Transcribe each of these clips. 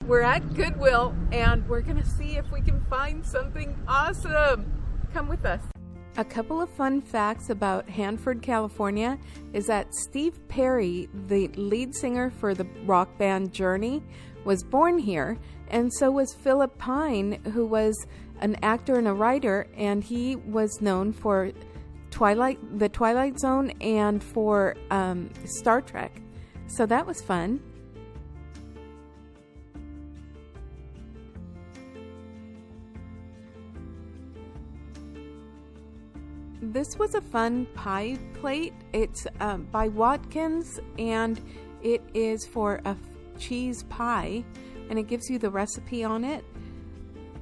We're at Goodwill and we're gonna see if we can find something awesome. Come with us. A couple of fun facts about Hanford, California is that Steve Perry, the lead singer for the rock band Journey, was born here, and so was Philip Pine, who was an actor and a writer, and he was known for the Twilight Zone and for Star Trek. So that was fun. This was a fun pie plate. It's by Watkins, and it is for a cheese pie, and it gives you the recipe on it.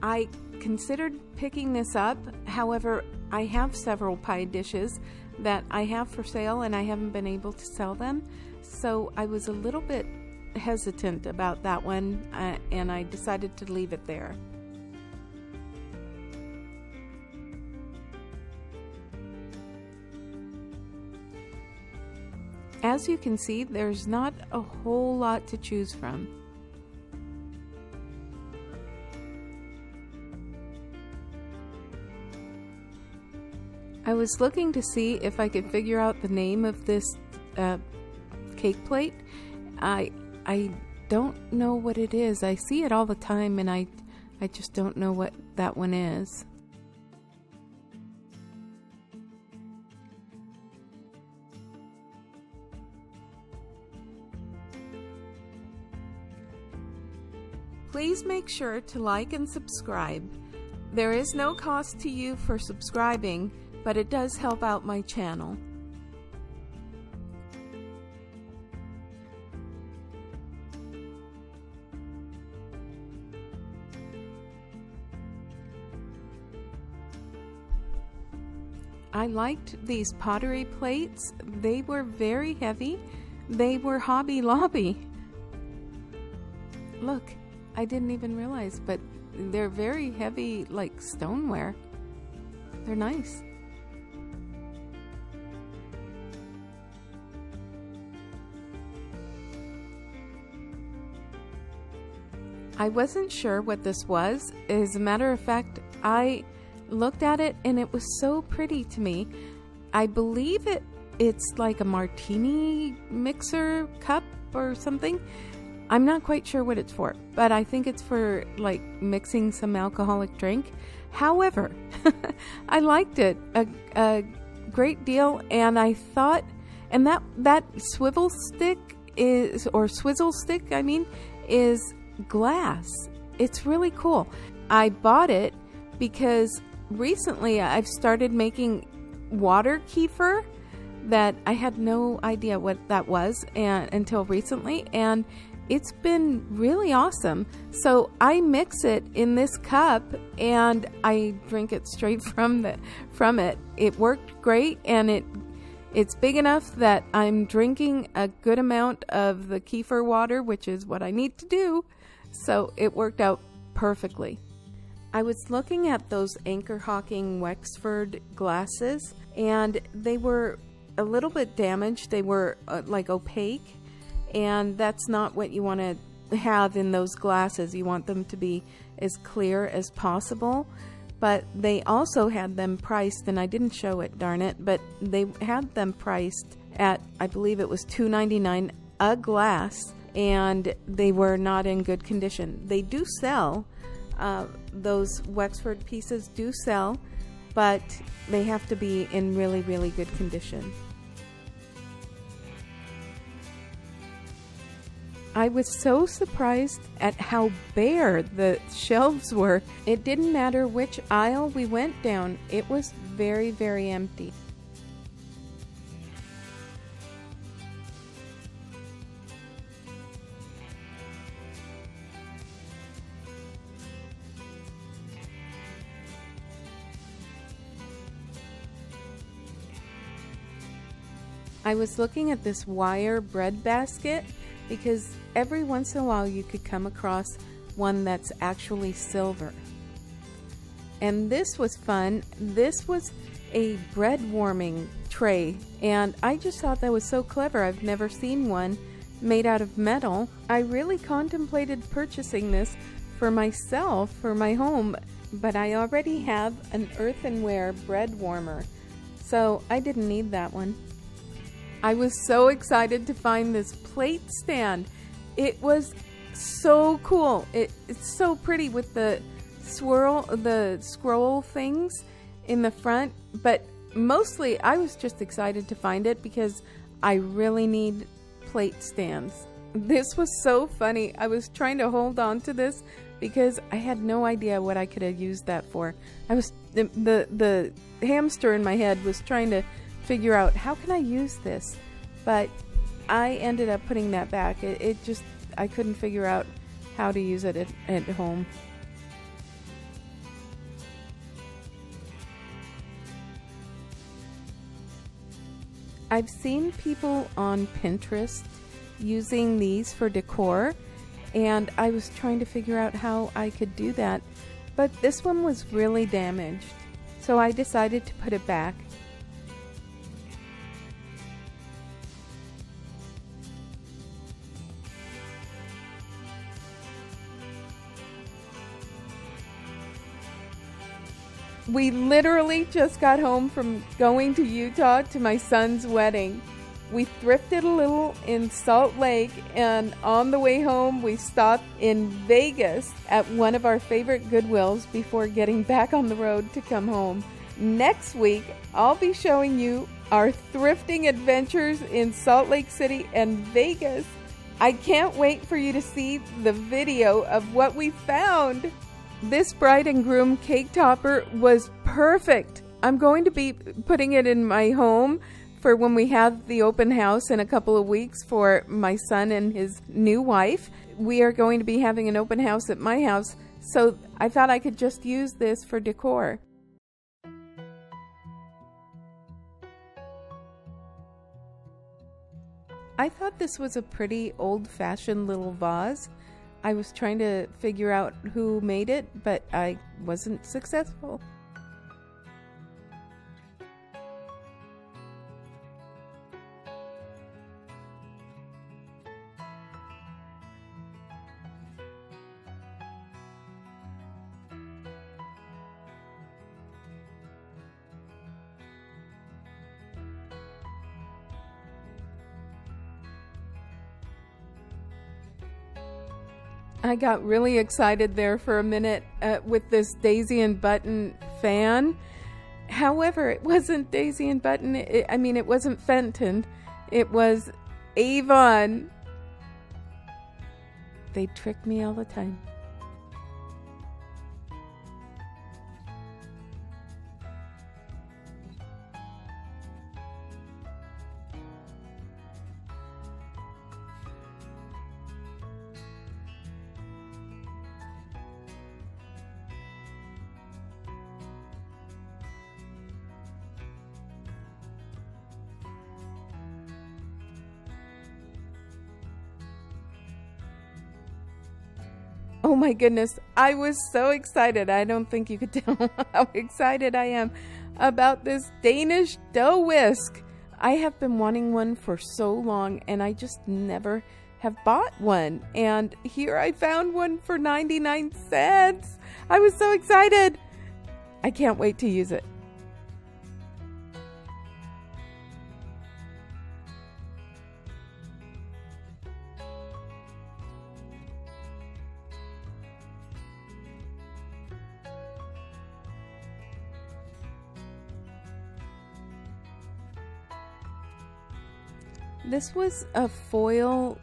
I considered picking this up. However, I have several pie dishes that I have for sale, and I haven't been able to sell them. So I was a little bit hesitant about that one, and I decided to leave it there. As you can see, there's not a whole lot to choose from. I was looking to see if I could figure out the name of this cake plate. I don't know what it is. I see it all the time, and I just don't know what that one is. Please make sure to like and subscribe. There is no cost to you for subscribing, but it does help out my channel. I liked these pottery plates. They were very heavy. They were Hobby Lobby. Look, I didn't even realize, but they're very heavy, like stoneware. They're nice. I wasn't sure what this was. As a matter of fact, I looked at it and it was so pretty to me. I believe it's like a martini mixer cup or something. I'm not quite sure what it's for, but I think it's for like mixing some alcoholic drink. However, I liked it a great deal, and I thought, and that swivel stick is, or swizzle stick, I mean, is glass. It's really cool. I bought it because recently I've started making water kefir that I had no idea what that was until recently, and it's been really awesome. So I mix it in this cup and I drink it straight from it. It worked great, and it's big enough that I'm drinking a good amount of the kefir water, which is what I need to do. So it worked out perfectly. I was looking at those Anchor Hawking Wexford glasses, and they were a little bit damaged. They were like opaque. And that's not what you want to have in those glasses. You want them to be as clear as possible. But they also had them priced, and I didn't show it, darn it, but they had them priced at, I believe it was $2.99 a glass, and they were not in good condition. They do sell, those Wexford pieces do sell, but they have to be in really, really good condition. I was so surprised at how bare the shelves were. It didn't matter which aisle we went down. It was very, very empty. I was looking at this wire bread basket because every once in a while you could come across one that's actually silver. And this was fun. This was a bread warming tray, and I just thought that was so clever. I've never seen one made out of metal. I really contemplated purchasing this for myself, for my home, but I already have an earthenware bread warmer, so I didn't need that one. I was so excited to find this plate stand. It was so cool. It's so pretty with the scroll things in the front, but mostly I was just excited to find it because I really need plate stands. This was so funny. I was trying to hold on to this because I had no idea what I could have used that for. The hamster in my head was trying to figure out, how can I use this? But I ended up putting that back. I couldn't figure out how to use it at home. I've seen people on Pinterest using these for decor, and I was trying to figure out how I could do that, but this one was really damaged, so I decided to put it back. We literally just got home from going to Utah to my son's wedding. We thrifted a little in Salt Lake, and on the way home we stopped in Vegas at one of our favorite Goodwills before getting back on the road to come home. Next week, I'll be showing you our thrifting adventures in Salt Lake City and Vegas. I can't wait for you to see the video of what we found. This bride and groom cake topper was perfect. I'm going to be putting it in my home for when we have the open house in a couple of weeks for my son and his new wife. We are going to be having an open house at my house, so I thought I could just use this for decor. I thought this was a pretty old-fashioned little vase. I was trying to figure out who made it, but I wasn't successful. I got really excited there for a minute with this Daisy and Button fan. However, it wasn't Daisy and Button. It wasn't Fenton. It was Avon. They trick me all the time. Oh my goodness, I was so excited. I don't think you could tell how excited I am about this Danish dough whisk. I have been wanting one for so long, and I just never have bought one. And here I found one for 99 cents. I was so excited. I can't wait to use it. This was a foil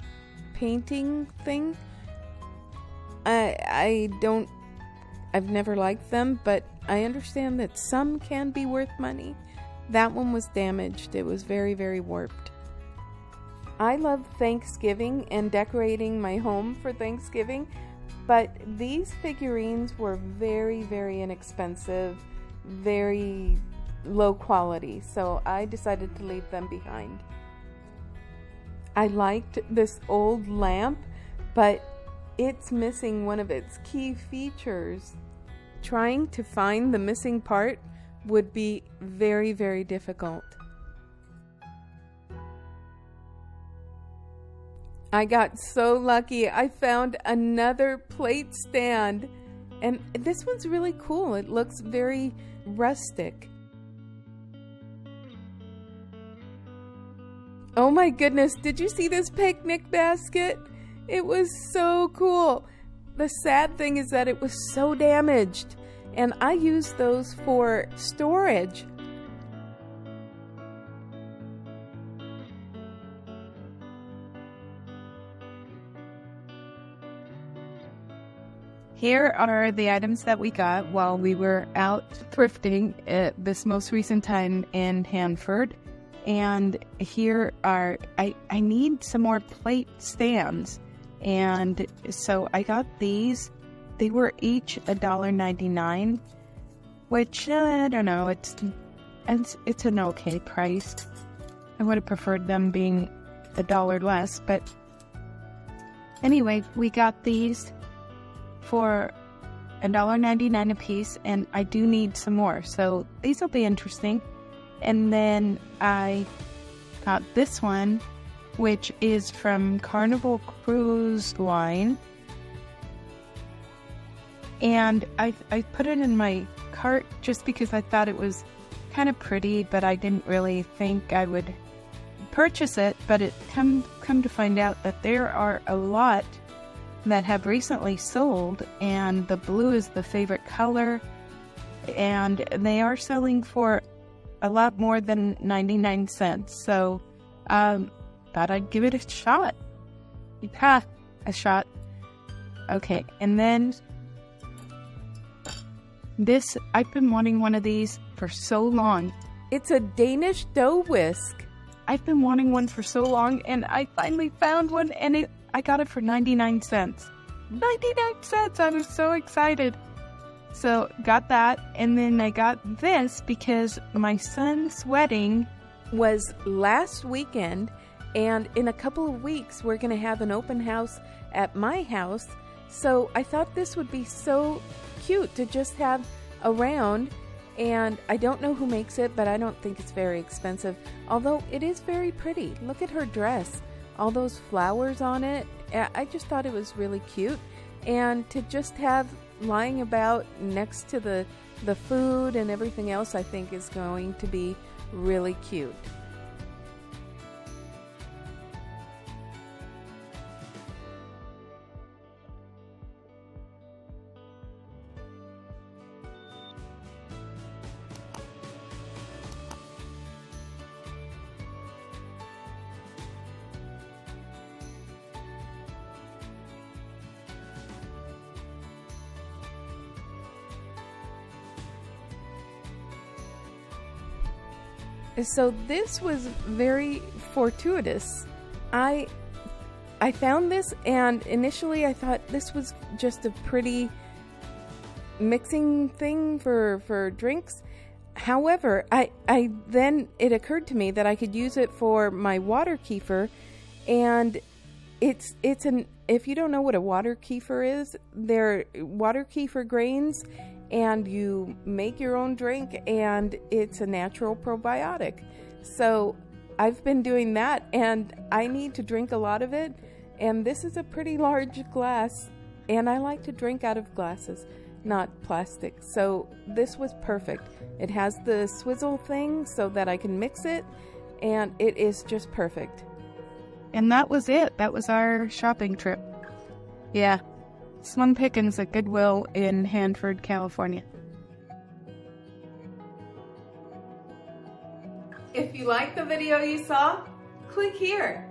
painting thing. I've never liked them, but I understand that some can be worth money. That one was damaged. It was very, very warped. I love Thanksgiving and decorating my home for Thanksgiving, but these figurines were very, very inexpensive, very low quality, so I decided to leave them behind. I liked this old lamp, but it's missing one of its key features. Trying to find the missing part would be very, very difficult. I got so lucky. I found another plate stand, and this one's really cool. It looks very rustic. Oh my goodness, did you see this picnic basket? It was so cool. The sad thing is that it was so damaged, and I used those for storage. Here are the items that we got while we were out thrifting at this most recent time in Hanford. And here are, I need some more plate stands. And so I got these. They were each $1.99, which, I don't know, it's an okay price. I would have preferred them being $1 less, but anyway, we got these for $1.99 a piece, and I do need some more, so these will be interesting. And then I got this one, which is from Carnival Cruise Line, and I put it in my cart just because I thought it was kind of pretty, but I didn't really think I would purchase it. But it come to find out that there are a lot that have recently sold, and the blue is the favorite color, and they are selling for a lot more than 99 cents. So thought I'd give it a shot. A shot. Okay, and then this, I've been wanting one of these for so long. It's a Danish dough whisk. I've been wanting one for so long, and I finally found one, and I got it for 99 cents. 99 cents! I was so excited. So, got that, and then I got this because my son's wedding was last weekend, and in a couple of weeks we're going to have an open house at my house. So I thought this would be so cute to just have around, and I don't know who makes it, but I don't think it's very expensive, although it is very pretty. Look at her dress, all those flowers on it. I just thought it was really cute, and to just have lying about next to the food and everything else, I think is going to be really cute. So this was very fortuitous. I found this, and initially I thought this was just a pretty mixing thing for drinks. However, I then it occurred to me that I could use it for my water kefir, and it's an, if you don't know what a water kefir is, they're water kefir grains, and you make your own drink, and it's a natural probiotic. So I've been doing that, and I need to drink a lot of it, and this is a pretty large glass, and I like to drink out of glasses, not plastic. So this was perfect. It has the swizzle thing so that I can mix it, and it is just perfect. And that was it. That was our shopping trip. Yeah. Slim pickings at Goodwill in Hanford, California. If you like the video you saw, click here.